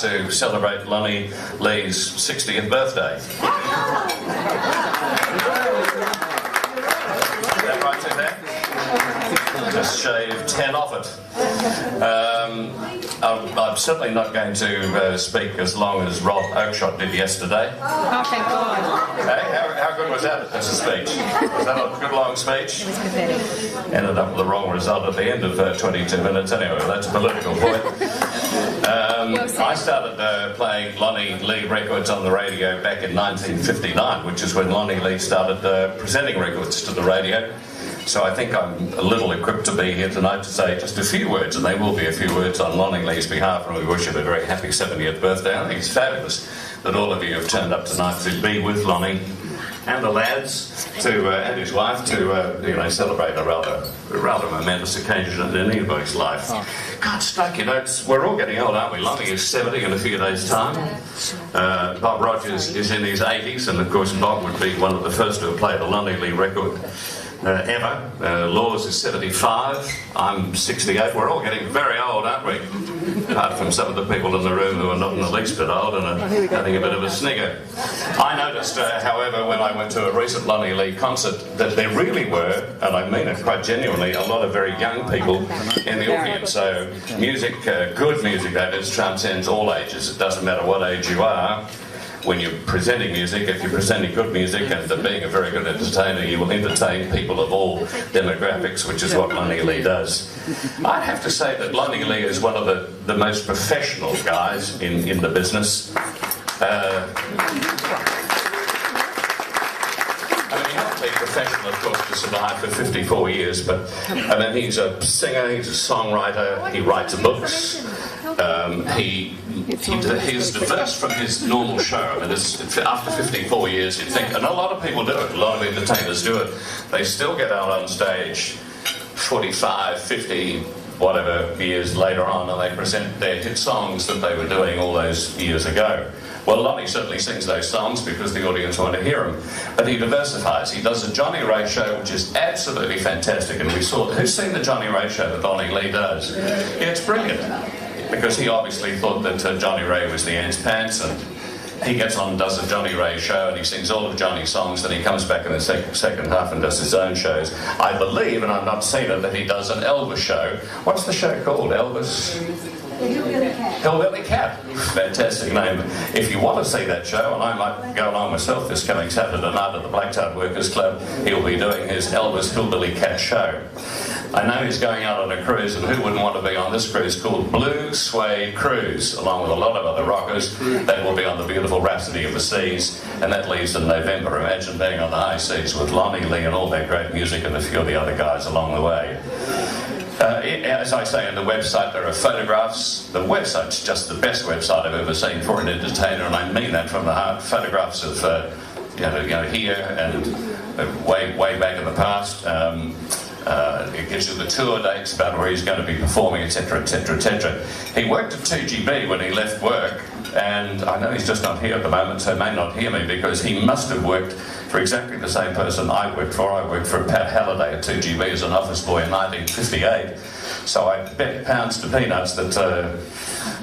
to celebrate Lonnie Lee's 60th birthday. Is that right, Suzanne? Just shave 10 off it. I'm certainly not going to speak as long as Rob Oakeshott did yesterday. Oh, thank God. Hey, how good was that as a speech? Was that a good long speech? It was pathetic. Ended up with the wrong result at the end of 22 minutes. Anyway, that's a political point. I started playing Lonnie Lee records on the radio back in 1959, which is when Lonnie Lee started presenting records to the radio. So I think I'm a little equipped to be here tonight to say just a few words, and they will be a few words on Lonnie Lee's behalf, and we wish him a very happy 70th birthday. I think it's fabulous that all of you have turned up tonight to be with Lonnie and the lads and his wife to celebrate a rather momentous occasion in anybody's life. God, stuck, we're all getting old, aren't we? Lonnie is 70 in a few days' time. Bob Rogers is in his 80s, and of course Bob would be one of the first to have played a Lonnie Lee record ever. Laws is 75. I'm 68. We're all getting very old, aren't we? Apart from some of the people in the room who are not in the least bit old and are having a bit of a snigger. I noticed, however, when I went to a recent Lonnie Lee concert, that there really were, and I mean it quite genuinely, a lot of very young people in the audience. So music, good music, that is, transcends all ages. It doesn't matter what age you are. When you're presenting music, if you're presenting good music and being a very good entertainer, you will entertain people of all demographics, which is what Lonnie Lee does. I'd have to say that Lonnie Lee is one of the most professional guys in the business. I mean, you have to be professional, of course, to survive for 54 years, but I mean, he's a singer, he's a songwriter, he writes books. He's diverse from his normal show. I mean, after 54 years, you'd think, and a lot of people do it, a lot of entertainers do it, they still get out on stage 45, 50, whatever years later on, and they present their hit songs that they were doing all those years ago. Well, Lonnie certainly sings those songs because the audience want to hear them, but he diversifies. He does a Johnny Ray show, which is absolutely fantastic, and who's seen the Johnny Ray show that Lonnie Lee does? Yeah, it's brilliant. Because he obviously thought that Johnny Ray was the Ants Pants, and he gets on and does a Johnny Ray show, and he sings all of Johnny's songs, then he comes back in the second half and does his own shows. I believe, and I've not seen it, that he does an Elvis show. What's the show called? Elvis? Hillbilly Cat. Fantastic name. If you want to see that show, and I might go along myself this coming Saturday night at the Blacktown Workers Club, he'll be doing his Elvis Hillbilly Cat show. I know he's going out on a cruise, and who wouldn't want to be on this cruise called Blue Suede Cruise, along with a lot of other rockers. They will be on the beautiful Rhapsody of the Seas, and that leaves in November. Imagine being on the high seas with Lonnie Lee and all that great music and a few of the other guys along the way. As I say on the website, there are photographs. The website's just the best website I've ever seen for an entertainer, and I mean that from the heart. Photographs of here and way back in the past. It gives you the tour dates about where he's going to be performing, etc., etc., etc. He worked at 2GB when he left work, and I know he's just not here at the moment, so he may not hear me, because he must have worked for exactly the same person I worked for. I worked for Pat Halliday at 2GB as an office boy in 1958. So I bet pounds to peanuts that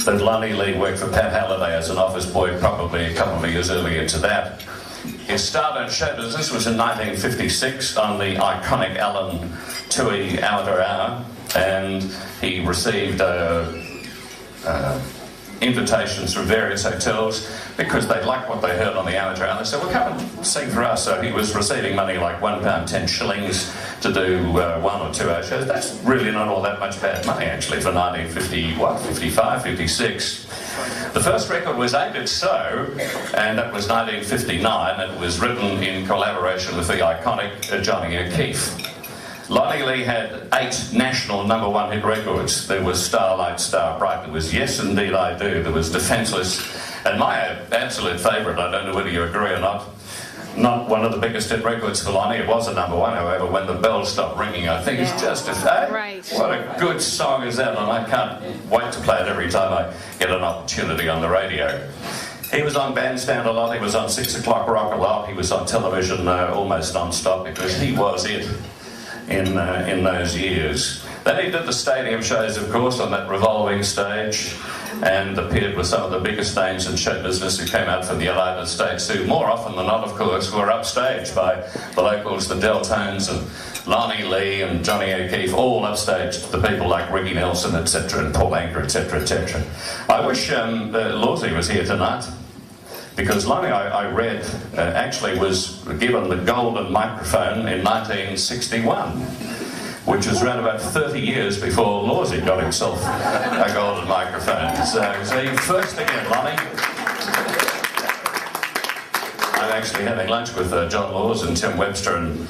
Lonnie Lee worked for Pat Halliday as an office boy, probably a couple of years earlier to that. His start on show business was in 1956 on the iconic Alan Tui Amateur Hour, and he received invitations from various hotels because they liked what they heard on the amateur hour. They said, well, come and sing for us. So he was receiving money like £1.10 to do 1 or 2 hour shows. That's really not all that much bad money, actually, for 55, 56. The first record was Ain't It So, and that was 1959. It was written in collaboration with the iconic Johnny O'Keefe. Lonnie Lee had 8 national #1 hit records. There was Starlight, Star Bright, there was Yes Indeed I Do, there was Defenseless, and my absolute favourite, I don't know whether you agree or not one of the biggest hit records for Lonnie. It was a #1, however, When the Bells Stop Ringing. I think it's just right. What a good song is that, and I can't wait to play it every time I get an opportunity on the radio. He was on Bandstand a lot, he was on 6 O'Clock Rock a lot, he was on television almost non-stop, because he was it in those years. Then he did the stadium shows, of course, on that revolving stage, and appeared with some of the biggest names in show business who came out from the United States, who more often than not, of course, were upstaged by the locals, the Deltones and Lonnie Lee and Johnny O'Keefe, all upstaged the people like Ricky Nelson, etc., and Paul Anka, etc., etc. I wish Lawsy was here tonight, because Lonnie, I read, actually was given the golden microphone in 1961, which was around about 30 years before Lawsy got himself a golden microphone. So first again, Lonnie. I'm actually having lunch with John Laws and Tim Webster and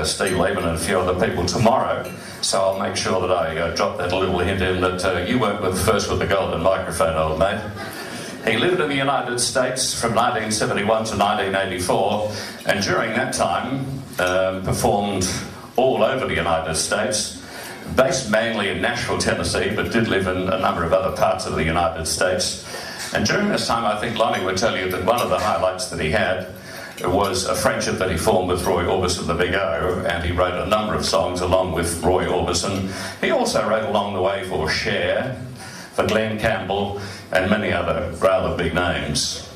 Steve Lehman and a few other people tomorrow, so I'll make sure that I drop that little hint in that you weren't first with the golden microphone, old mate. He lived in the United States from 1971 to 1984, and during that time performed all over the United States, based mainly in Nashville, Tennessee, but did live in a number of other parts of the United States. And during this time, I think Lonnie would tell you that one of the highlights that he had was a friendship that he formed with Roy Orbison, the Big O, and he wrote a number of songs along with Roy Orbison. He also wrote along the way for Cher, for Glenn Campbell, and many other rather big names.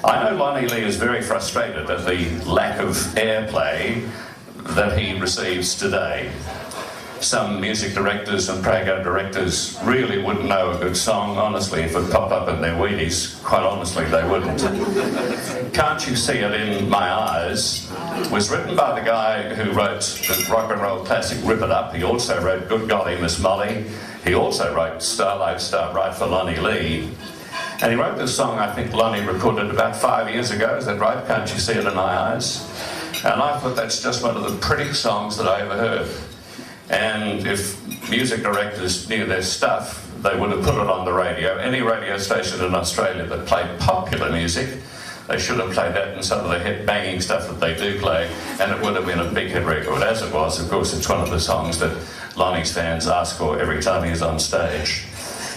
I know Lonnie Lee is very frustrated at the lack of airplay that he receives today. Some music directors and program directors really wouldn't know a good song, honestly, if it popped up in their Wheaties. Quite honestly, they wouldn't. Can't You See It in My Eyes was written by the guy who wrote the rock and roll classic Rip It Up. He also wrote Good Golly Miss Molly. He also wrote Starlight Starbright for Lonnie Lee. And he wrote this song, I think Lonnie recorded about 5 years ago. Is that right? Can't You See It in My Eyes? And I thought that's just one of the prettiest songs that I ever heard. And if music directors knew their stuff, they would have put it on the radio. Any radio station in Australia that played popular music, they should have played that and some of the hit banging stuff that they do play, and it would have been a big hit record. As it was, of course, it's one of the songs that Lonnie's fans ask for every time he's on stage.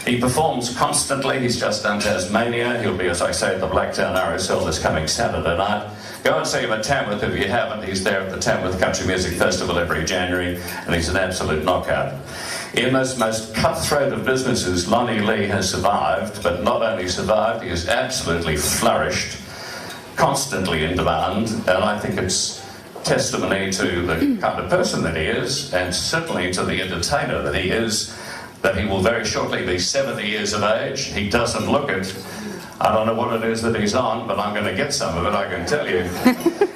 He performs constantly. He's just done Tasmania. He'll be, as I say, at the Blacktown RSL this coming Saturday night. Go and see him at Tamworth if you haven't. He's there at the Tamworth Country Music Festival every January, and he's an absolute knockout. In this most cutthroat of businesses, Lonnie Lee has survived, but not only survived, he has absolutely flourished, constantly in demand, and I think it's testimony to the kind of person that he is, and certainly to the entertainer that he is, that he will very shortly be 70 years of age. He doesn't look it. I don't know what it is that he's on, but I'm going to get some of it, I can tell you.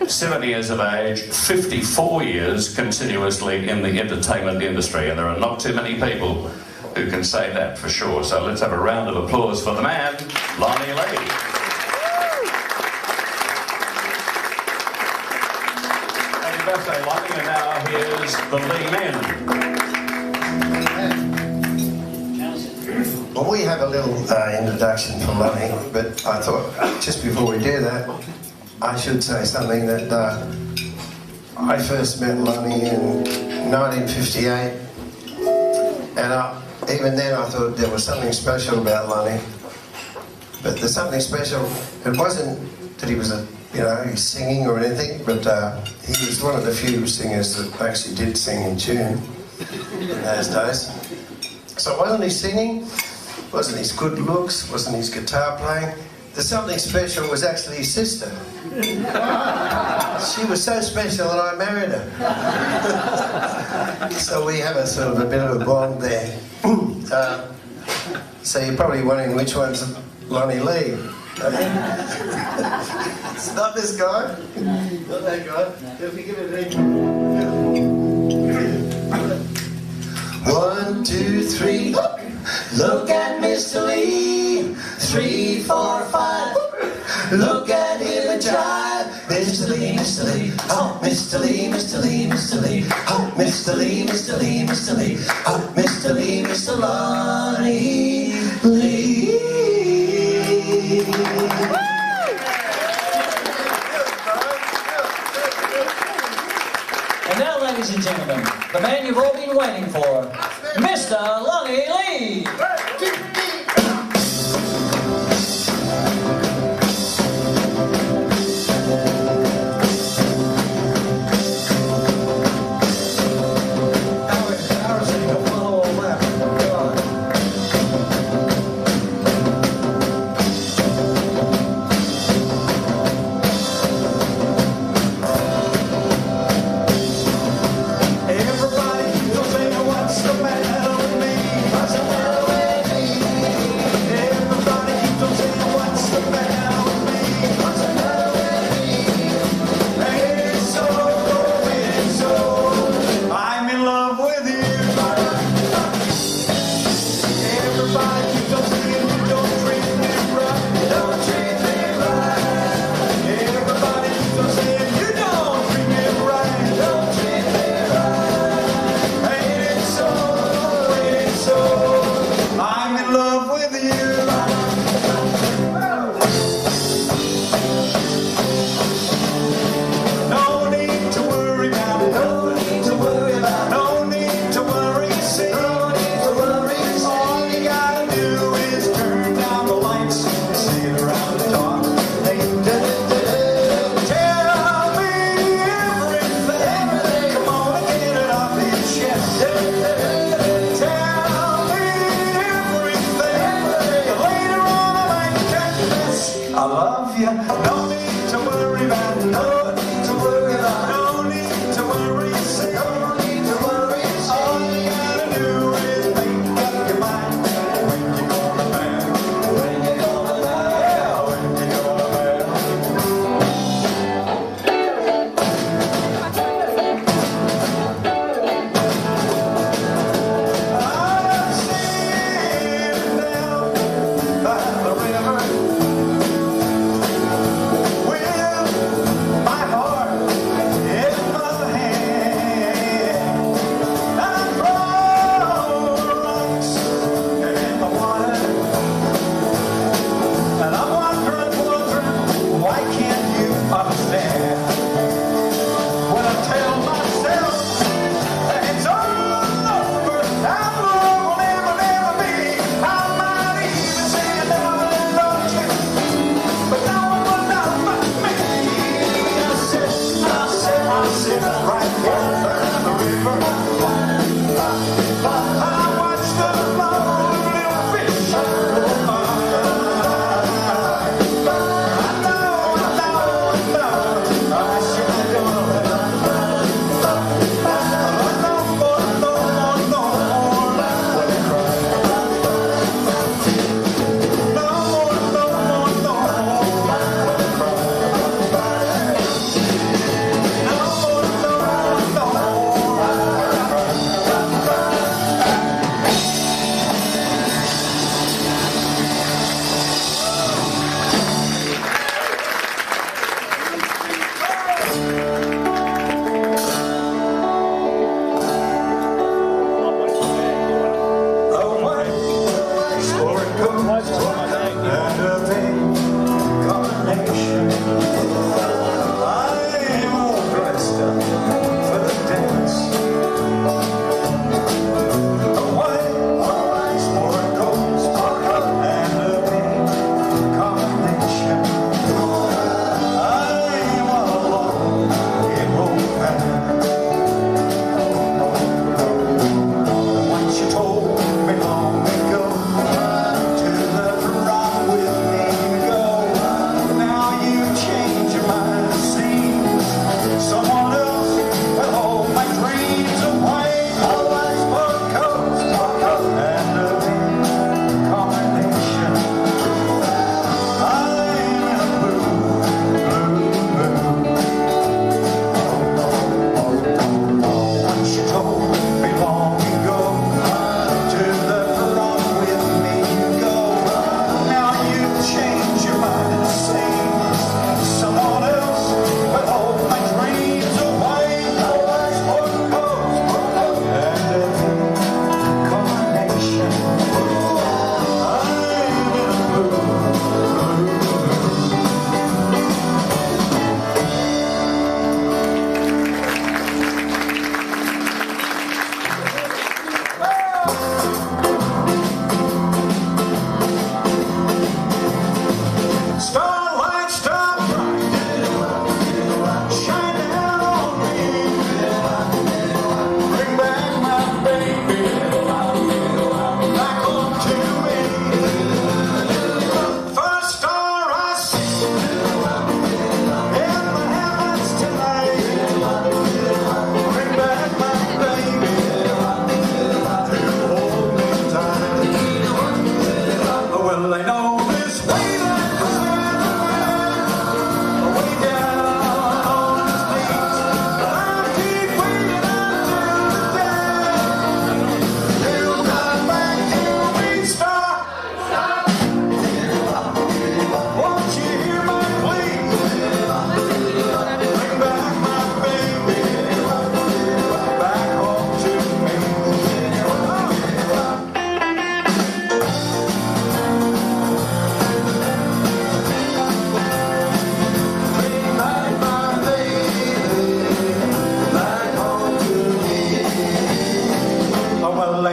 70 years of age, 54 years continuously in the entertainment industry, and there are not too many people who can say that for sure. So let's have a round of applause for the man, Lonnie Lee. Happy birthday, Lonnie, and now here's the Lee Men. Well, we have a little introduction for Lonnie, but I thought just before we do that, I should say something that I first met Lonnie in 1958, and even then I thought there was something special about Lonnie. But there's something special. It wasn't that he was he's singing or anything, but he was one of the few singers that actually did sing in tune in those days. So wasn't his singing, wasn't his good looks, wasn't his guitar playing. The something special was actually his sister. She was so special that I married her. So we have a sort of a bit of a bond there. So you're probably wondering which one's Lonnie Lee. It's not this guy. Not that guy. If you give it a 1, 2, 3. Look at Mr. Lee. 3, 4, 5. Look at him and jive. Mr. Lee, Mr. Lee. Oh, Mr. Lee, Mr. Lee, Mr. Lee. Oh, Mr. Lee, Mr. Lee, Mr. Lee. Oh, Mr. Lee, Mr. Lonnie Lee. And now, ladies and gentlemen, the man you've all been waiting for, Mr. Lonnie Lee.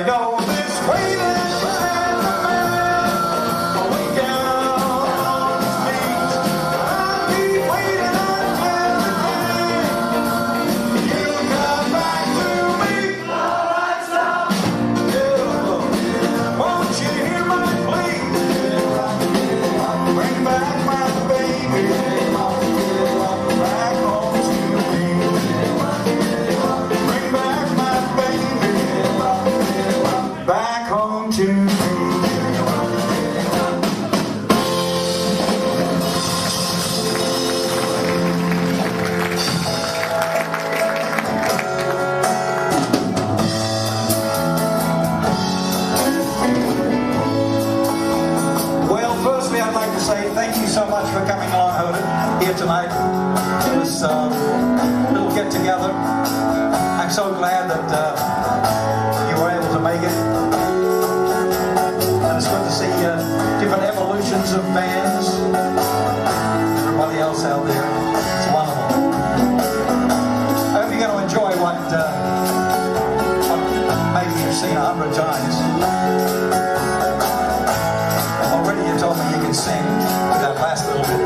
go this way then way down on the street. I'll keep waiting until the day you come back to me. Alright, stop. Yeah. Won't you hear my plea? Bring back my baby back home to me. Bring back my baby back home to me. Well, firstly, I'd like to say thank you so much for coming along here tonight to this little get-together. I'm so glad that you were able to make it. And it's good to see different evolutions of bands. Everybody else out there. It's wonderful. I hope you're going to enjoy what maybe you've seen 100 times. Already you told me you can sing with that last little bit.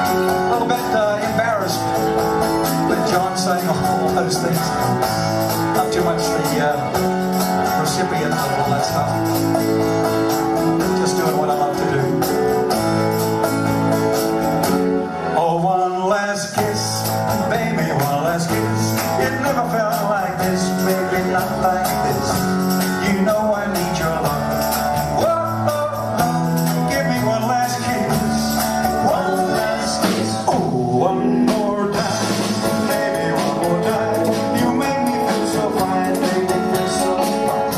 A little bit embarrassed with John saying all those things. Not too much the recipient of all that stuff. Just doing what I love to do. Oh, one last kiss, baby, one last kiss. It never felt like this, baby, not like this. You know I need your love. Whoa, oh, oh. Give me one last kiss. One last kiss. Oh, one more time. Baby, one more time. You make me feel so fine, baby, feel so fine.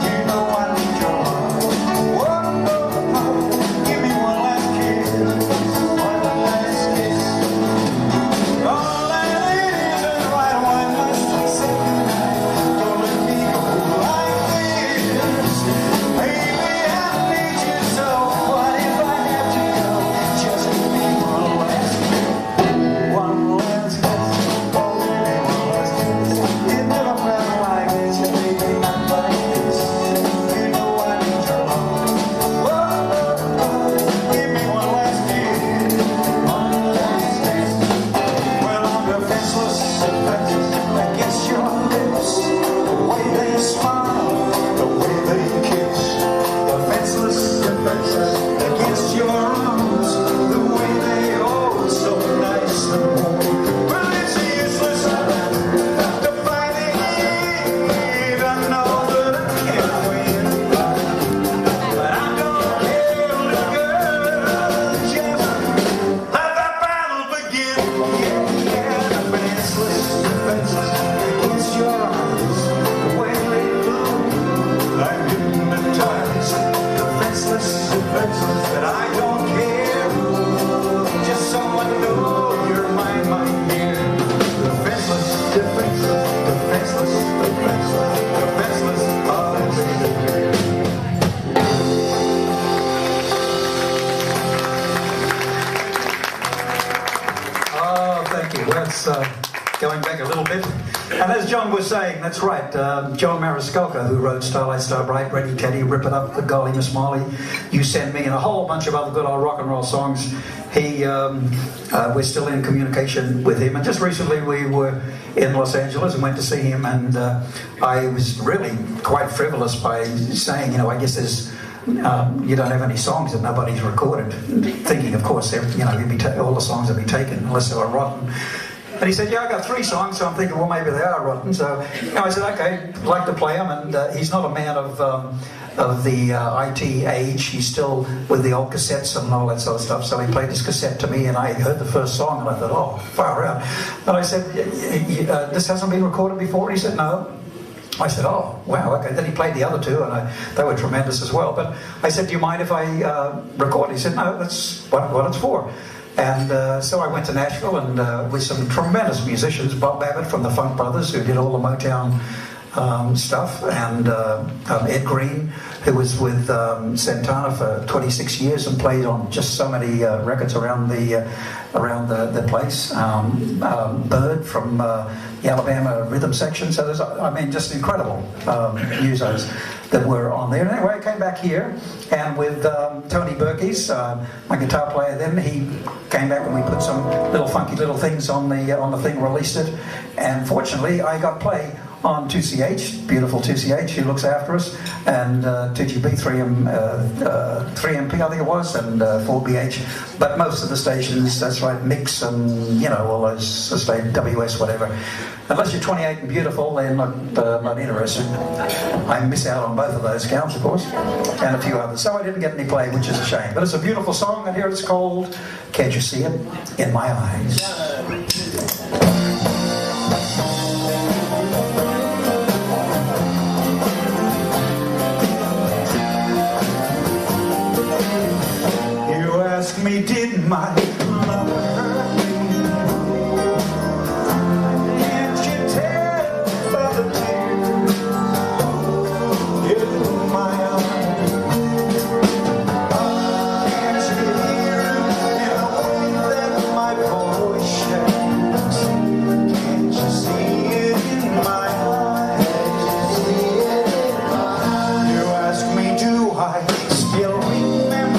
You know I need your love. Whoa, oh, oh. Give me one last kiss. One last kiss. All I need is right one last kiss. Don't let me go like this. Baby, I need you so. What if I have to go? Just give me one last kiss. One last kiss. Oh, baby, one last kiss. It never felt like this, baby, not like this. You know I need your love. Whoa, oh, oh. Give me one last kiss. One last kiss. Well, I'm defenseless against your lips. The way they smile, the way they kiss. Defenseless against your arms. The way they hold so nice and warm. Well, it's useless to fight it. I know that I can't win. But I don't care, little girl. Just let that battle begin. Yeah, defenseless against your arms. The way they move, I'm hypnotized. Defenseless, but I don't care. Just someone know you're my dear. Defenseless, defenseless, oh, baby. Oh, thank you. That's going back a little bit. And as John was saying, that's right. John Mariscalco, who wrote Starlight, Star Bright, Ready Teddy, Rip It Up, The Golly Miss Molly, You Send Me, and a whole bunch of other good old rock and roll songs. We're still in communication with him. And just recently we were in Los Angeles and went to see him. And I was really quite frivolous by saying, I guess there's you don't have any songs that nobody's recorded, thinking, of course, all the songs will be taken unless they were rotten. And he said, yeah, I got 3 songs, so I'm thinking, well, maybe they are rotten. So I said, okay, I'd like to play them. And he's not a man of the IT age. He's still with the old cassettes and all that sort of stuff. So he played this cassette to me, and I heard the first song, and I thought, oh, far out. And I said, this hasn't been recorded before? And he said, no. I said, oh, wow, okay. Then he played the other 2, and they were tremendous as well. But I said, do you mind if I record? He said, no, that's what it's for. And so I went to Nashville and with some tremendous musicians, Bob Babbitt from the Funk Brothers, who did all the Motown stuff, and Ed Green, who was with Santana for 26 years and played on just so many records around the place. Bird from the Alabama rhythm section. So there's, I mean, just incredible musos that were on there. And anyway, I came back here, and with Tony Berkey's, my guitar player, then he came back and we put some little funky little things on the thing, released it, and fortunately I got play on 2CH, beautiful 2CH, who looks after us, and 2GB, 3MP I think it was, and 4BH, but most of the stations, that's right, Mix and, you know, all those, WS, whatever. Unless you're 28 and beautiful, they're not interested. I miss out on both of those counts, of course, and a few others. So I didn't get any play, which is a shame. But it's a beautiful song, and here it's called Can't You See It in My Eyes. Ask me, did my love hurt me? Can't you tell by the tears in my eyes? Can't you hear in the way that my voice shakes? Can't you see it in my eyes? You ask me, do I still remember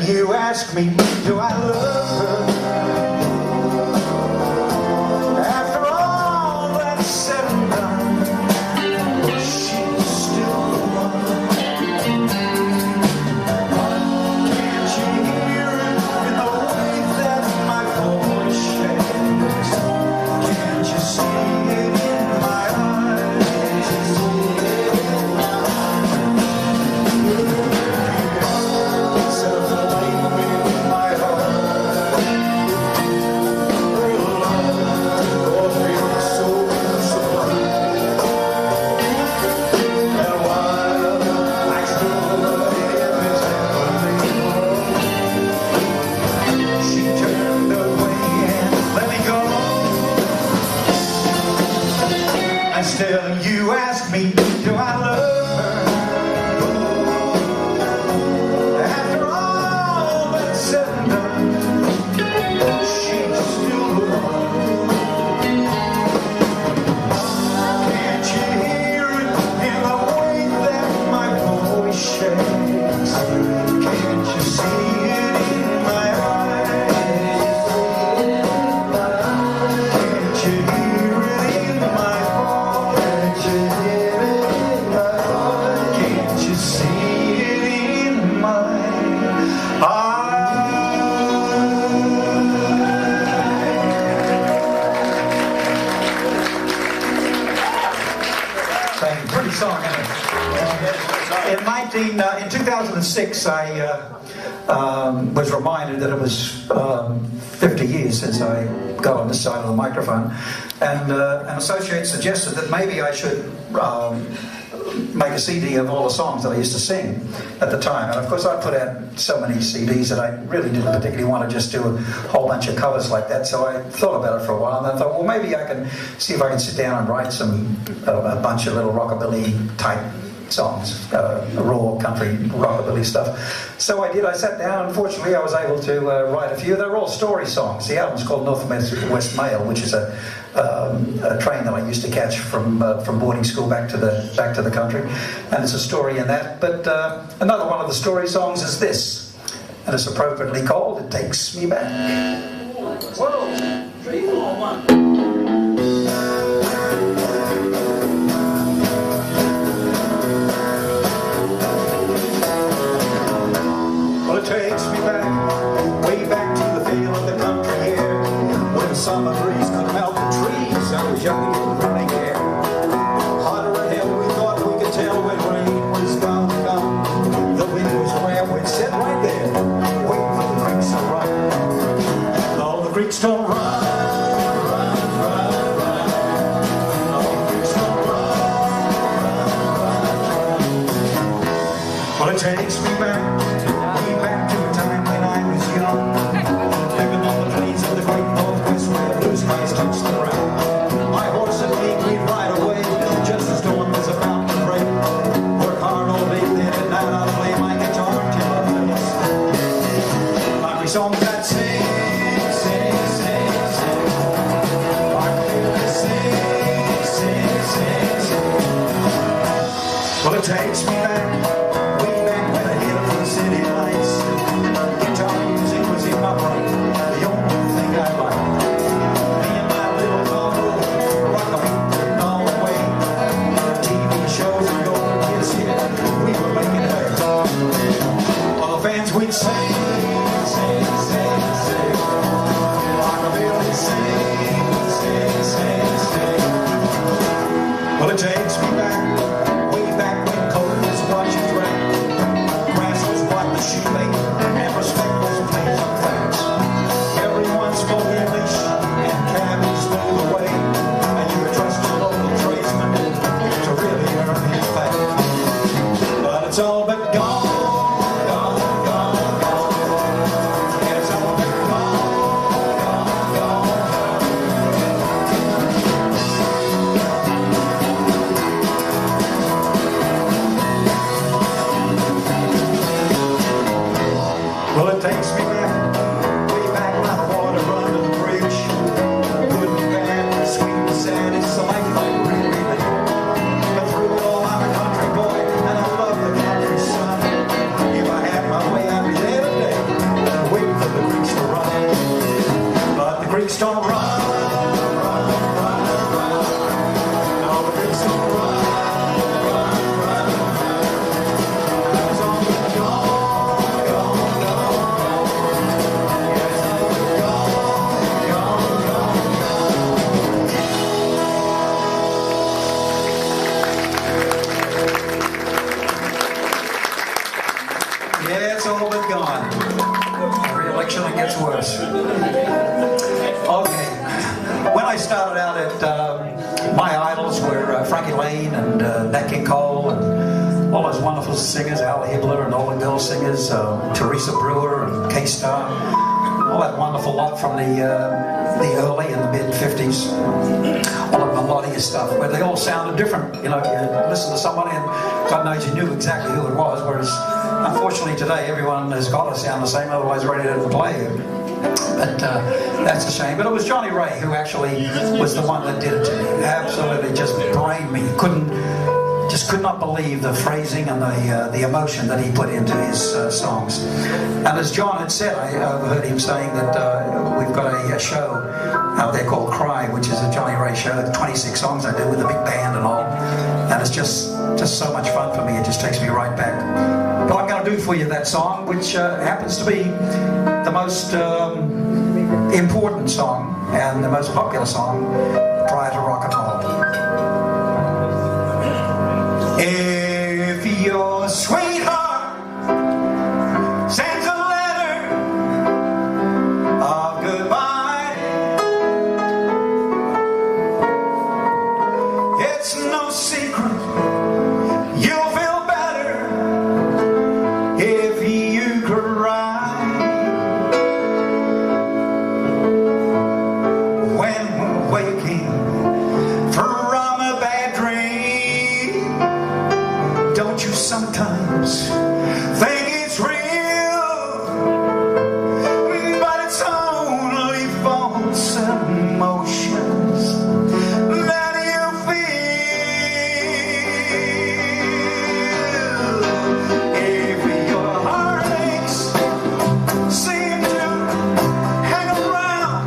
you ask me, do I love her? After all that's said and done, she's still the one. Can't you hear it in the way that my voice shakes? Can't you see it in my eyes? Still, you ask me, do I love her? After all that's said and done, she's still the one. Can't you hear it in the way that my voice shakes? Can't you see it in my eyes? Can't you hear it in my voice? Can't you see it in my eyes? Thank you. Pretty song, isn't it? In 2006, I was reminded that it was 50 years since I got on this side of the microphone, and an associate suggested that maybe I should make a CD of all the songs that I used to sing at the time. And of course I put out so many CDs that I really didn't particularly want to just do a whole bunch of covers like that, so I thought about it for a while, and I thought, well, maybe I can see if I can sit down and write a bunch of little rockabilly type songs, raw country rockabilly stuff. So I did. I sat down, and unfortunately I was able to write a few. They're all story songs. The album's called North West Mail, which is a train that I used to catch from boarding school back to the country, and it's a story in that. But another one of the story songs is this, and it's appropriately called "It Takes Me Back." 1, 2, 3. Well, it takes me back, way back to the feel of the country here, when the summer breeze could melt the trees. I was young and didn't really care. Hotter than hell, we thought we could tell when rain was gonna come. The wind was where we'd sit right there, waiting for the creeks to run. All the creeks don't run. Well, it takes me back, way back to a time when I was young, living on the plains of the great Northwest where blue skies touch the ground. My horse and me, we'd ride away just as dawn was about to break. Work hard all day, then at night I'd play my guitar till I fell asleep. Like we songs that sing, sing, sing, sing. Like we sing, sing, sing, sing. Well, it takes me back. City lights, guitar music was in my brain, the only thing I liked. Me and my little combo, rockin' all the way. TV shows and golden kids here, we were making hay. All the fans we'd sing, sing, sing, sing. Rockabilly sing, sing, sing, sing. Well, it takes me back, way back when cold was watching rain. She lay and respect was plain and facts. Everyone spoke English and cabbies moved away, and you could trust your local tradesman to really earn his pay. But it's all but gone, gone, gone, gone. And it's all but gone, gone, gone, well, it takes me back, way back when the water run to the bridge. Good and bad, sweet and sad, it's the life I really live. But through it all, I'm a country boy, and I love the country sun. If I had my way, I'd be there today, waiting for the creeks to run. But the creeks don't run, run, run, run. No, the creeks don't run, run, run, run. It's all gone. Yeah, it's all but gone. Every election it gets worse. Okay. When I started out at, my idols were Frankie Lane and Nat King Cole and all those wonderful singers, Al Hibbler and all the girl singers, Teresa Brewer and K-Star, all that wonderful lot from the early and the mid-50s, all the melodious stuff, where they all sounded different. You know, you listen to somebody and God knows you knew exactly who it was, whereas unfortunately today everyone has got to sound the same, otherwise radio doesn't play you. But that's a shame. But it was Johnny Ray who actually was the one that did it to me. Absolutely just brained me. Just could not believe the phrasing and the emotion that he put into his songs. And as John had said, I overheard him saying that we've got a show out there called Cry, which is a Johnny Ray show. 26 songs I do with a big band and all. And it's just so much fun for me. It just takes me right back. But I'm going to do for you that song, which happens to be the most important song and the most popular song prior to rock and roll. If your sweetheart sends a letter of goodbye, it's no secret you'll feel better if you cry. When we're waking from a bad dream, don't you sometimes think it's real? But it's only false emotions that you feel. If your heartaches seem to hang around,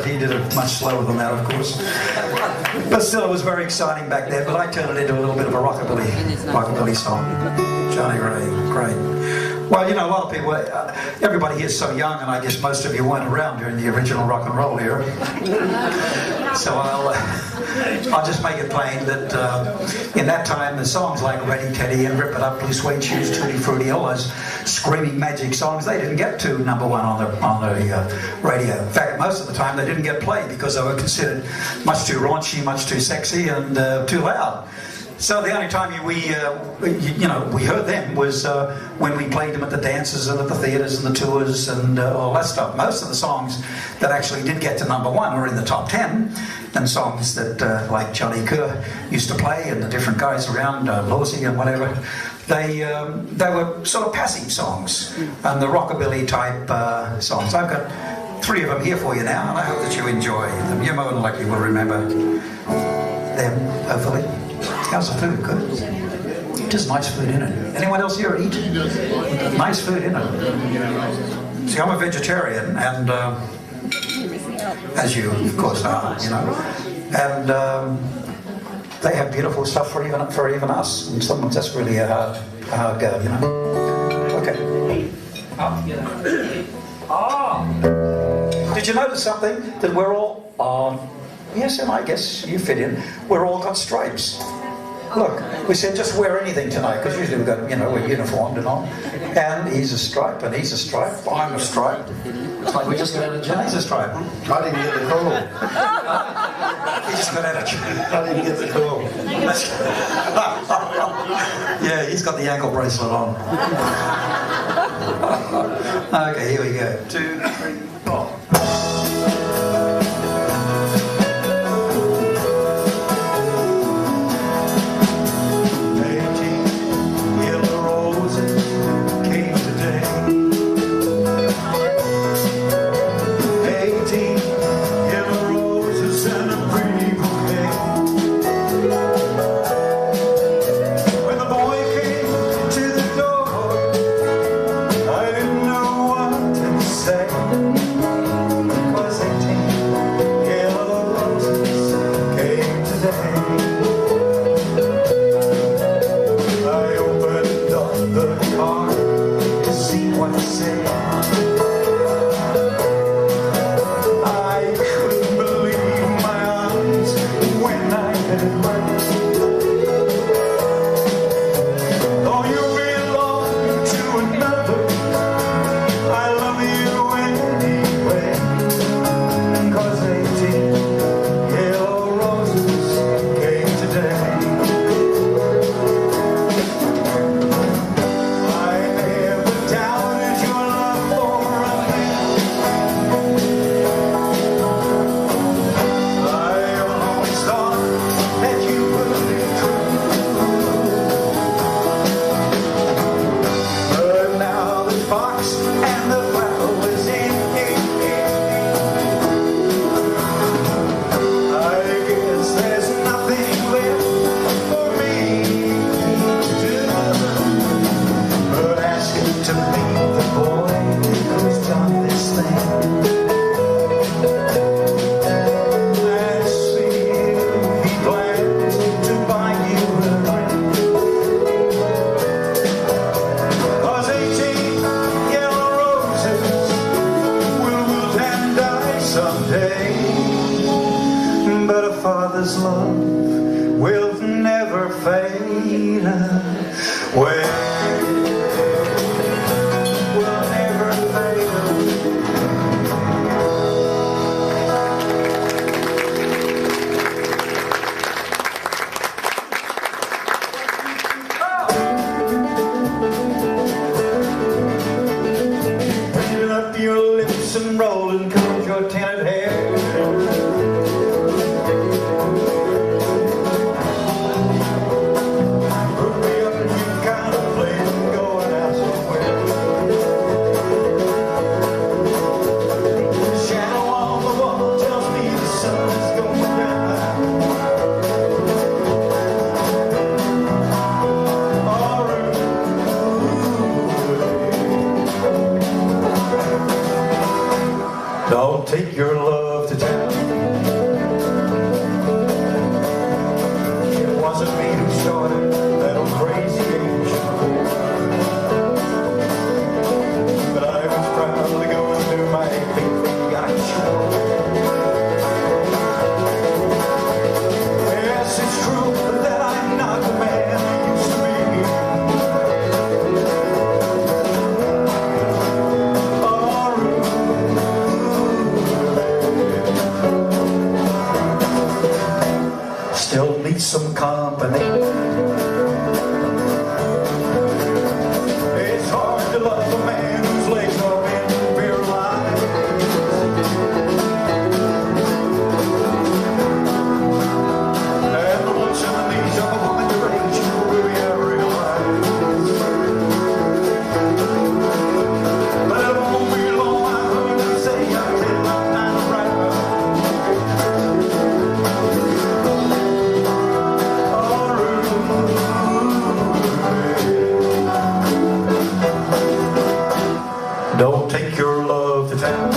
but he did it much slower than that, of course. But still, it was very exciting back then. But I turned it into a little bit of a rockabilly song. Johnny Ray, great. Well, you know, a lot of people, everybody here is so young, and I guess most of you weren't around during the original rock and roll era. So I'll just make it plain that in that time, the songs like Ready Teddy and Rip It Up, Blue Suede Shoes, Tutti Frutti, all those screaming magic songs, they didn't get to number one on the radio. In fact, most of the time they didn't get played because they were considered much too raunchy, much too sexy, and too loud. So the only time we heard them was when we played them at the dances and at the theatres and the tours and all that stuff. Most of the songs that actually did get to number one were in the top 10, and songs that like Johnny Kerr used to play and the different guys around, Lawsy and whatever, they were sort of passive songs and the rockabilly type songs. I've got 3 of them here for you now, and I hope that you enjoy them. You more than likely will remember them, hopefully. How's the food? Good? Just nice food, isn't it? Anyone else here eat? Nice food, isn't it? See, I'm a vegetarian, and as you, of course, are, you know. And they have beautiful stuff for even us. And sometimes that's really a hard go, you know. Okay. Did you notice something? That we're all, yes, and I guess you fit in, we're all got stripes. Look, we said just wear anything tonight, because usually we've got, you know, we're uniformed and all. And he's a stripe, and he's a stripe, I'm a stripe. It's like we just got out of jail. He's a stripe. I didn't get the call. He just got out of jail. I didn't get the call. Yeah, he's got the ankle bracelet on. Okay, here we go. 2, 3, 4. Father's love will never fade away. Will never fade Clean up your lips and roll and comb your tinted hair. Go needs some company. It's hard to love a man whose legs are in paralyzed. And the wants and the needs of a woman your age will be realized. But it won't be long, I heard them say I did not mind right. Don't take your love to town.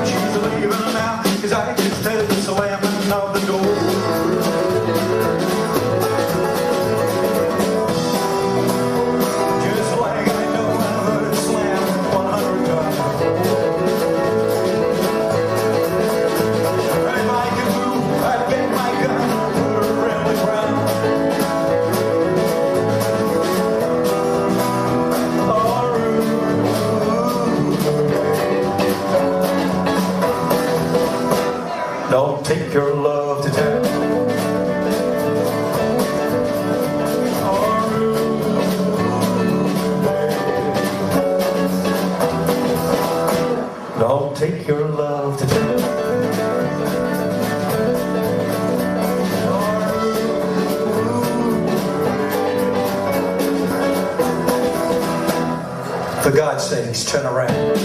She's leaving now, 'cause I just heard the slamming of the door. Just like I know I heard it slam 100 times. If I could move, I'd get my gun, put her around the ground. Don't take your love to town. Don't take your love to town. For God's sakes, turn around.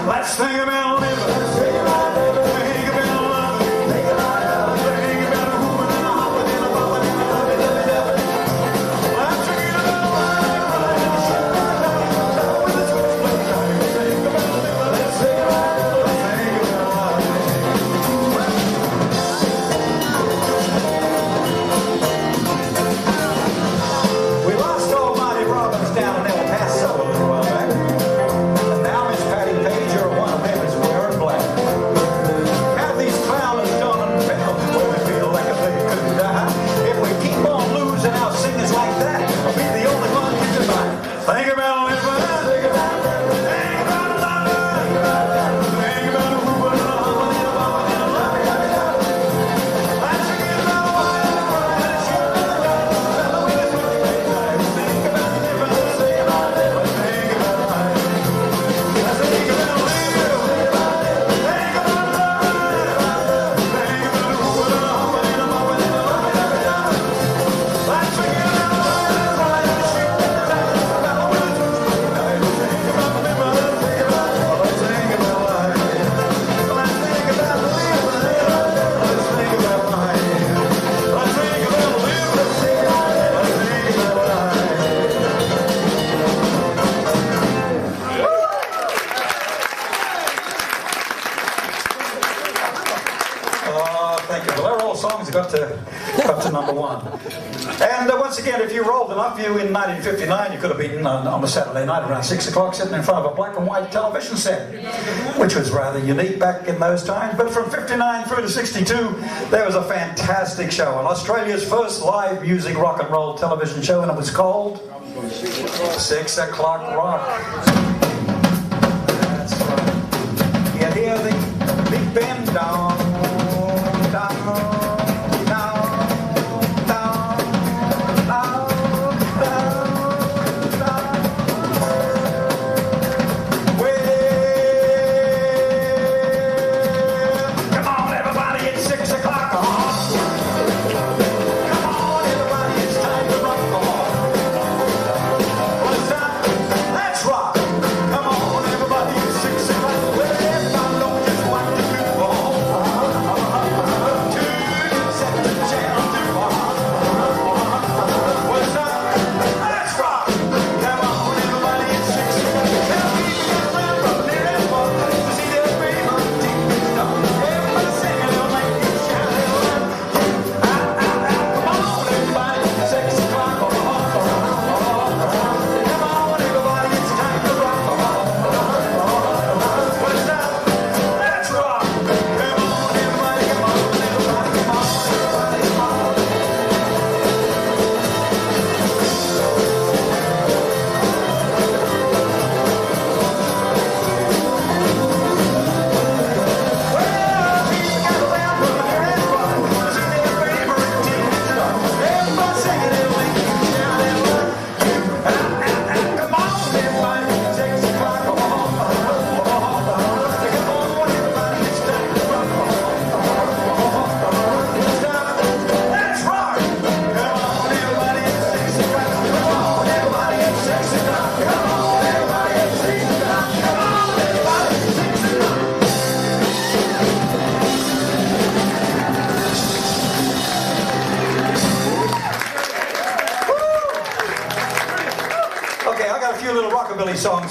Let's think about living. Think about living. Think about loving. Think about loving. Think about a woman and a hopping and a bumping and a loving, loving, loving. Let's think about life, right in the shit. With the twist, play time. Think about living. Let's think about living. Think about life. We lost Almighty Robbins down in El Paso a little while back. And now Miss Patty Page, or one of them, is wearing black. Kathy's clown has done and fell where we feel like if they couldn't die. If we keep on losing our singers like that, I'll be the only one who can buy. Think about living. Think about living. Think about loving. Think about loving. Think about a woman and a hopping and a bumping and a loving, loving, loving. Let's forget about life, right and shit. Fellow with a twist, play time. Think about living. Think about living. Think about life. Let's think about living. Think about living. Think about loving. Think about a woman and a hopping and a bumping and a loving, loving, loving. Let's forget about life, right and shit. Fellow with a twist, play time. Think about living. Think about living. Let's think about life. Let's think about living. Let's think about life. Let's think about living. Let's think about thank you. Well, they're all songs that got to number one. And once again, if you rolled enough, you in 1959, you could have been on a Saturday night around 6 o'clock sitting in front of a black and white television set, which was rather unique back in those times. But from 59 through to 62, there was a fantastic show on Australia's first live music rock and roll television show, and it was called 6 O'Clock Rock. That's right. You hear the big band down, down, down, down, down, down, down. Well, come on everybody, it's 6 o'clock. Come on everybody, it's time to rock. What's that? Let's rock.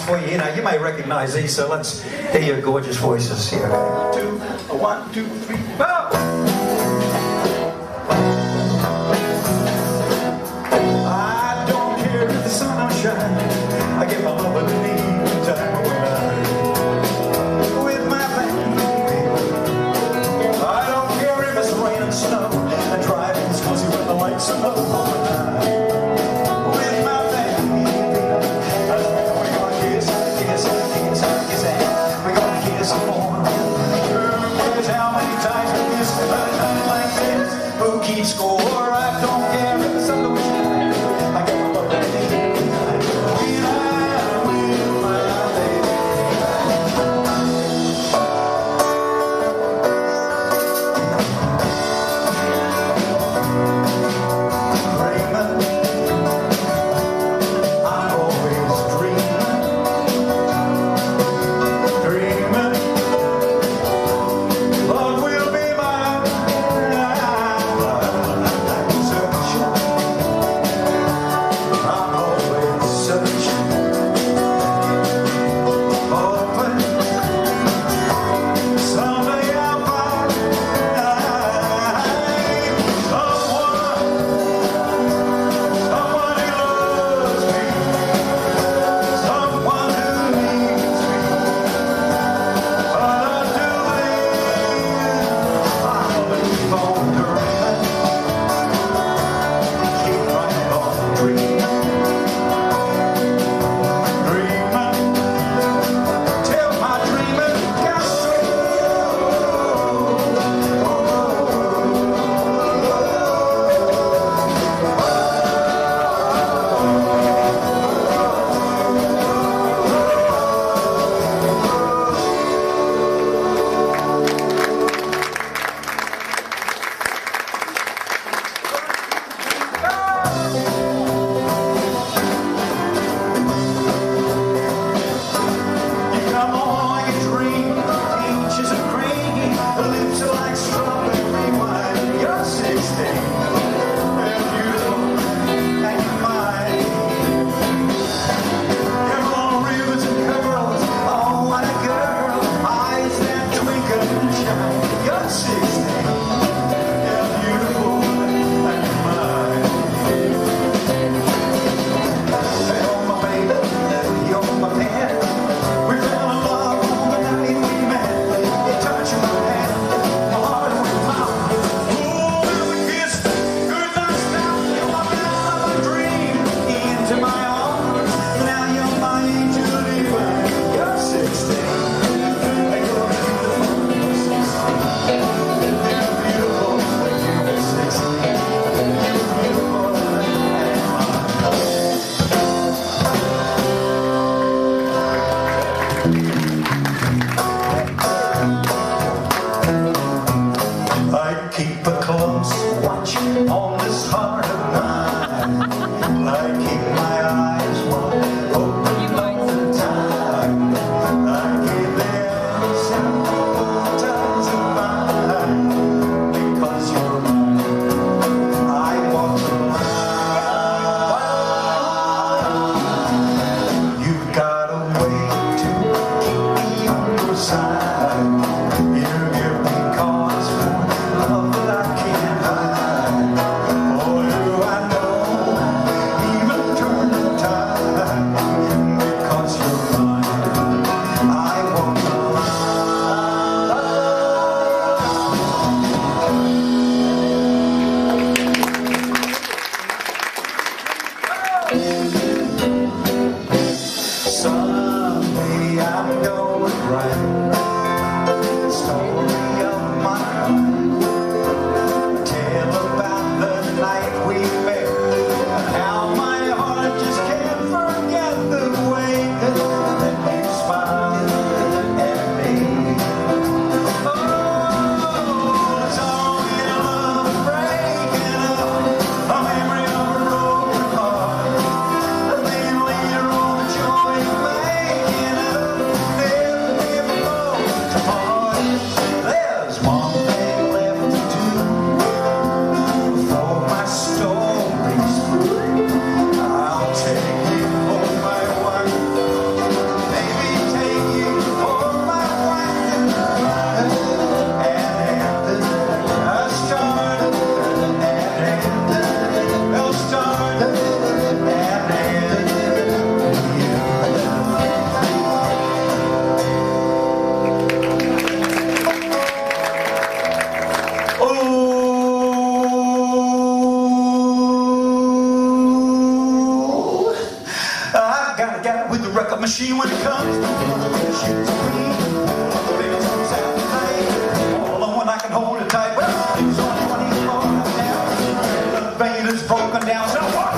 for you. You know, you may recognise these, so let's hear your gorgeous voices here. 1, 2, 3, 4. I don't care if the sun don't shine. I get my love with me time when I'm with my baby. I don't care if it's rain and snow. I drive in fuzzy when the lights are low. With my baby, we're gonna kiss, kiss, kiss, kiss, we're gonna kiss more. Here's how many times we kiss at a time like this. Who keeps score? I don't care if the sun don't shine. I get my love with me. When I'm with my baby. I'm always dreaming, dreaming. Love will be mine. I'm searching. I'm always searching. Hoping someday I'll find someone who loves me, someone who needs me. But until then, I'll keep on dreaming, keep right on dreaming, dreaming, till my dreaming comes true. You come on like a dream, peaches and cream, the lips are like strawberry wine. You're 16, and beautiful, and you're mine. Your long ribbons and curls, oh what a girl, eyes that twinkle and shine. You're 16, and beautiful, and you're mine. You're my baby, you're my man. We fell in love on the night we met. You touched my hand, my heart went pound. Ooh, we kissed, good night now. You walked out of my dream into my arms. Now you're my angel divine. You're 16, and you're beautiful. You're beautiful, you're 16. You're beautiful, I keep a close watch on this heart of mine. I keep my eyes wide open all the time. I keep them sometimes in mine because you're mine. I walk the line. You've got a way to keep me on your side. You give me cause for love that I can't hide. Oh, do I know, even turn the tide, because you're mine. I walk the line. Someday I'm going right. Story of my life. Tell about the night we met. How my heart just can't forget the way that you smiled at me. Oh, it's all in love breaking up, a memory of a broken heart. And then later on, joy making up, never, never goes apart. There's one thing left Johnny's been pulling the shoes clean. Baby comes out tonight, all alone I can hold it tight. Well, he's only when he's broken down. The vein is broken down. So what?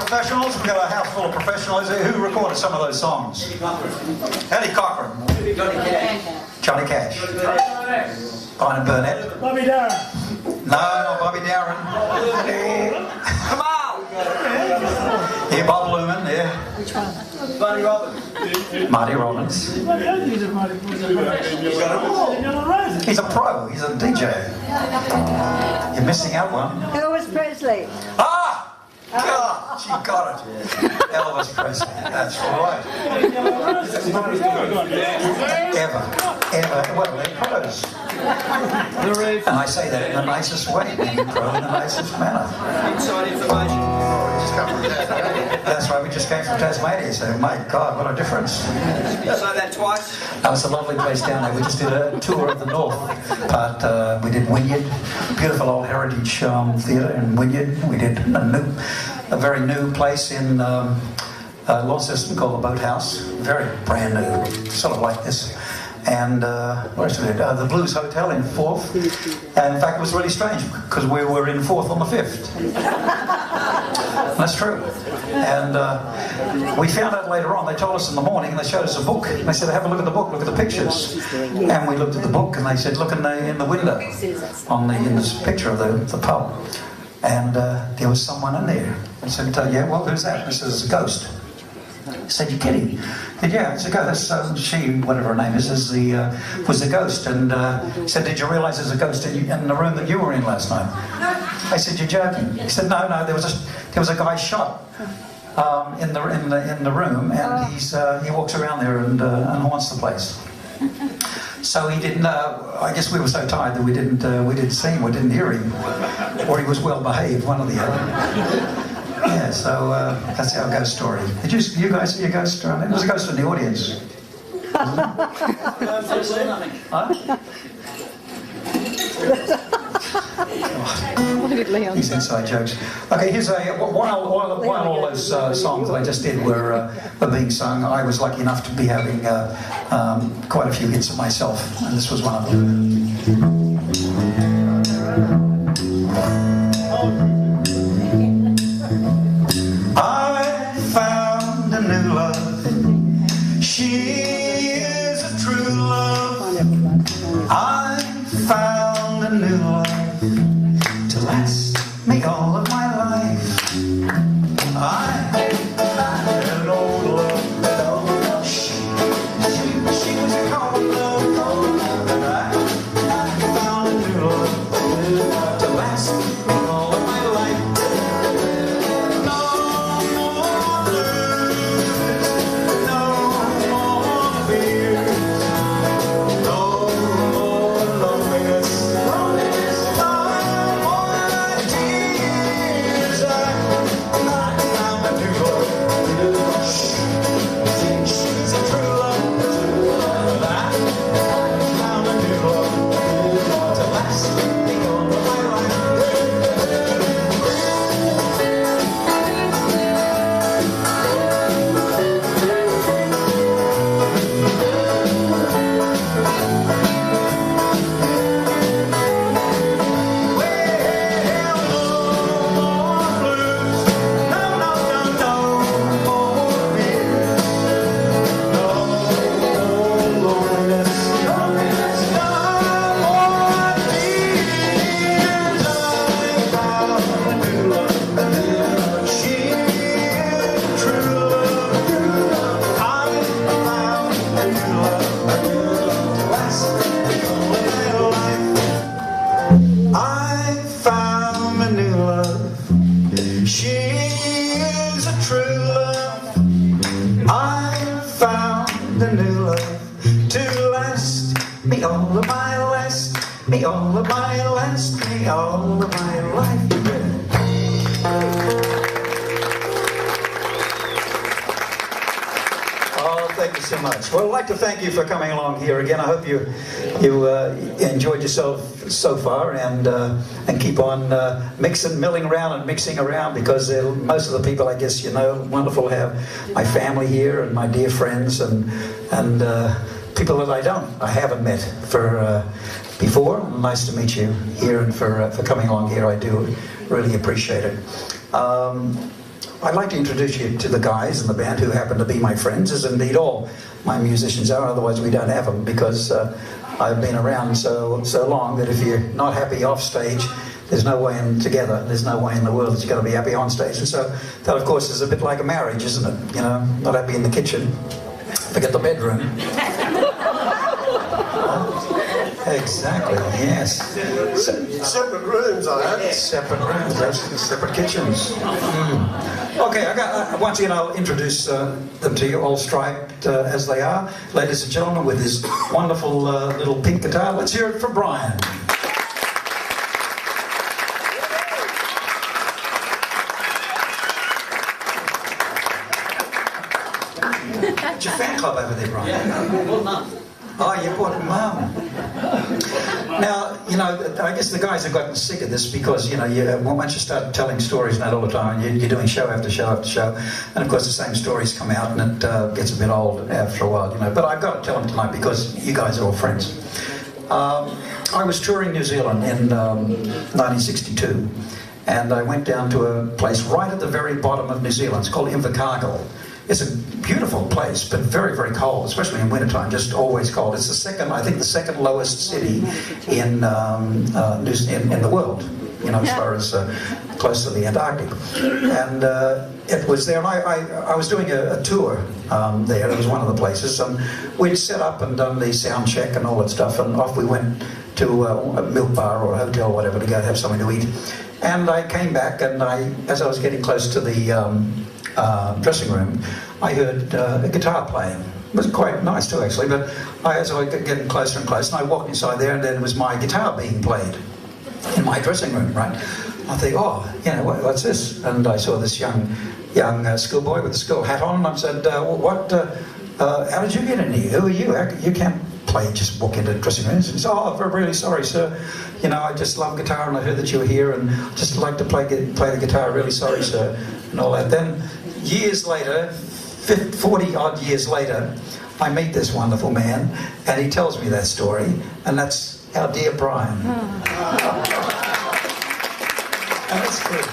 Professionals, we've got a house full of professionals here. Who recorded some of those songs? Eddie Cochran. Johnny Cash. Brian Burnett. Bobby Darren. No, not Bobby Darren. Come on! Yeah, Bob Lumen, yeah. Which one? Marty Robbins. Marty Robbins. He's a pro, he's a DJ. You're missing out one. Elvis Presley. Ah! God, she got it. Elvis Presley, that's right. Ever, well, they're pros. And I say that in the nicest way, being pro in the nicest manner. Inside information. That's right, we just came from Tasmania, so my God, what a difference. You say that twice? That was a lovely place down there. We just did a tour of the north part. We did Wynyard, beautiful old heritage theatre in Wynyard. We did a very new place in Launceston called the Boathouse. Very brand new, sort of like this. And what else did we do? The Blues Hotel in Forth. And in fact, it was really strange because we were in Forth on the 5th. That's true. And we found out later on, they told us in the morning, and they showed us a book. And they said, have a look at the book, look at the pictures. And we looked at the book, and they said, look in the window, in this picture of the pub. And there was someone in there. I said, yeah, well, who's that? And he said, it's a ghost. He said, you're kidding? I said, yeah, it's a ghost. She, whatever her name is was the ghost. And he said, did you realise there's a ghost in the room that you were in last night? I said, you're joking. He said, no, there was a guy shot in the room, and he walks around there and haunts the place. So he didn't. I guess we were so tired that we didn't see him, we didn't hear him, or he was well behaved, one or the other. Yeah, so that's our ghost story. Did you guys see a ghost story? There was a ghost in the audience. Huh? These inside jokes. Okay, here's while all those songs that I just did were being sung, I was lucky enough to be having quite a few hits of myself, and this was one of them. I found a new love. She is a true love. I found a new love to last me all of my life. I had an old love. She was cold love, and I She is a true love. I found a new love to last me all of my last, me all of my last, me all of my life. Oh, thank you so much. Well, I'd like to thank you for coming along here again. I hope you enjoyed yourself so far, and keep on milling around and mixing around, because most of the people, I guess, wonderful to have my family here and my dear friends and people that I haven't met for before. Nice to meet you here, and for coming along here. I do really appreciate it. I'd like to introduce you to the guys in the band who happen to be my friends, as indeed all my musicians are. Otherwise we don't have them, because I've been around so long that if you're not happy off stage, there's no way in together, there's no way in the world that you're going to be happy on stage. And so that, of course, is a bit like a marriage, isn't it? Not happy in the kitchen, forget the bedroom. Exactly, yes. Separate rooms, I have. Separate rooms, separate kitchens. Okay, once again, I'll introduce them to you, all striped as they are. Ladies and gentlemen, with his wonderful little pink guitar, let's hear it for Brian. It's your fan club over there, Brian. Oh, you bought Mum. Now, I guess the guys have gotten sick of this, because, once you start telling stories and that all the time, and you're doing show after show after show, and of course the same stories come out, and it gets a bit old after a while, But I've got to tell them tonight, because you guys are all friends. I was touring New Zealand in 1962, and I went down to a place right at the very bottom of New Zealand. It's called Invercargill. It's a beautiful place, but very, very cold, especially in wintertime, just always cold. It's the second lowest city in the world, as far as close to the Antarctic. And it was there, and I was doing a tour there. It was one of the places, and we'd set up and done the sound check and all that stuff, and off we went to a milk bar or a hotel or whatever to go have something to eat. And I came back, and as I was getting close to the dressing room, I heard a guitar playing. It was quite nice too, actually, but as I was getting closer and closer, and I walked inside there, and then it was my guitar being played in my dressing room, right? I think, what's this? And I saw this young schoolboy with a school hat on, and I said, how did you get in here? Who are you? You can't just walk into the dressing room. He says, I'm really sorry, sir. I just love guitar, and I heard that you were here, and I'd just like to play the guitar. Really sorry, sir, and all that. Then, years later, 40-odd years later, I meet this wonderful man, and he tells me that story, and that's our dear Brian. And that's good.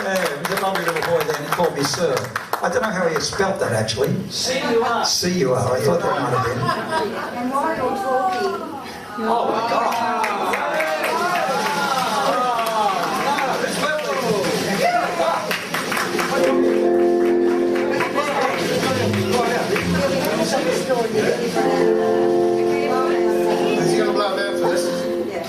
Yeah, he was a lovely little boy then. He called me sir. I don't know how he had spelt that, actually. C-U-R. C-U-R. I thought that might have been. Oh, my God. Is he going to blow down for this? Yeah.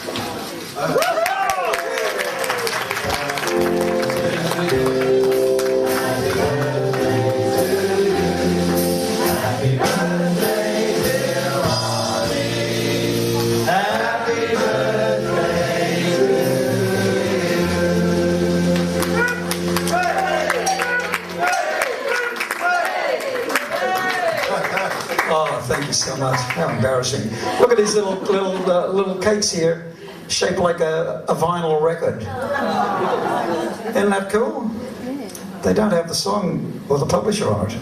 Thank you so much. How embarrassing. Look at these little cakes here, shaped like a vinyl record. Isn't that cool? They don't have the song or the publisher on it.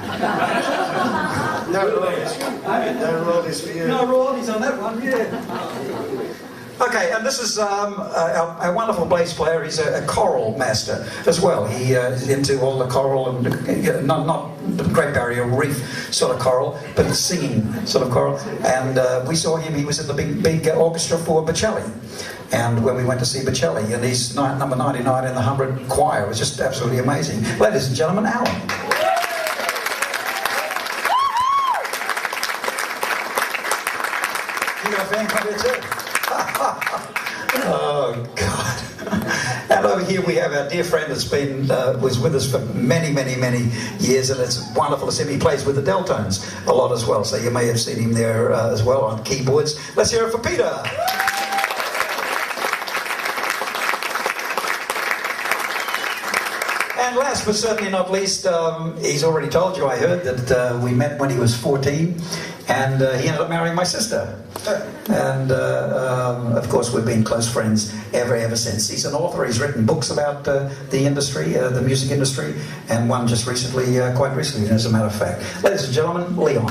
No royalties. No royalties for you. No royalties on that one, yeah. Okay, and this is a wonderful bass player. He's a choral master as well. He is into all the choral and not the Great Barrier Reef sort of choral, but the singing sort of choral. And we saw him. He was in the big orchestra for Bocelli. And when we went to see Bocelli, and he's number 99 in the 100 choir, it was just absolutely amazing. Ladies and gentlemen, Alan. You got a fan club here too? Oh, God. And over here we have our dear friend that's been was with us for many, many, many years, and it's wonderful to see him. He plays with the Deltones a lot as well, so you may have seen him there as well on keyboards. Let's hear it for Peter. And last but certainly not least, he's already told you, I heard, that we met when he was 14, and he ended up marrying my sister. And of course we've been close friends ever since. He's an author. He's written books about the industry, the music industry, and one just recently, quite recently, as a matter of fact. Ladies and gentlemen, Leon.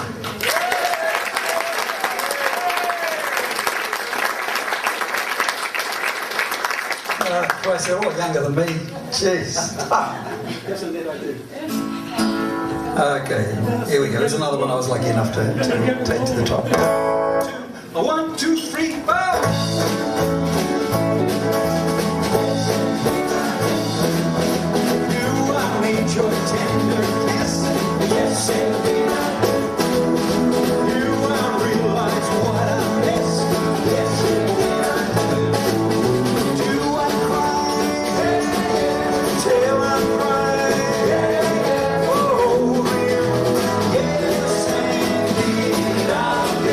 Christ, they're all younger than me. Jeez. Yes, indeed I do. Okay, here we go. Here's another one I was lucky enough to take to the top. 1, 2, 3, 5. Do I need your tender kiss? Yes, indeed I do. Do I realize what I miss? Yes, indeed I do. Do I cry till I cry? Oh, yes, indeed I do.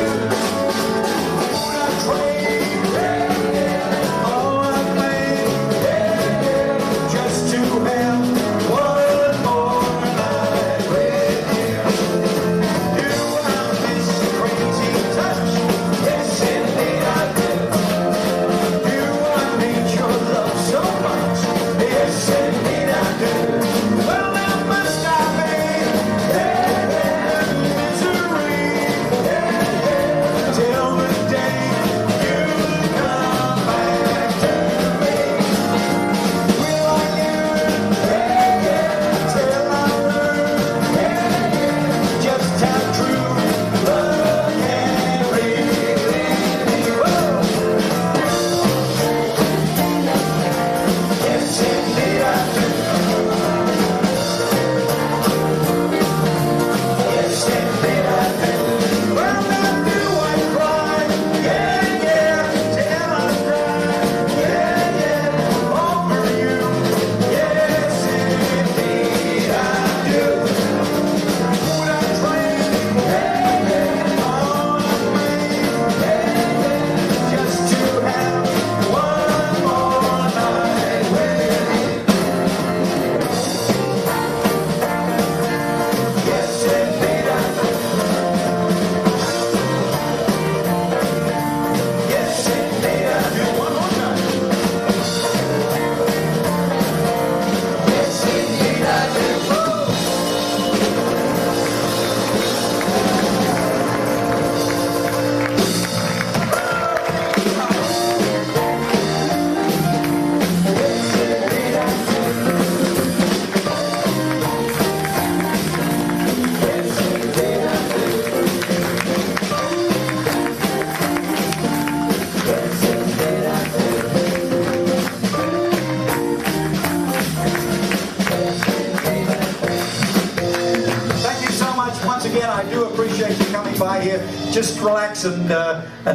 Again, I do appreciate you coming by here. Just relax and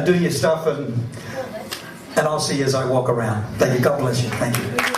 do your stuff, and I'll see you as I walk around. Thank you. God bless you. Thank you.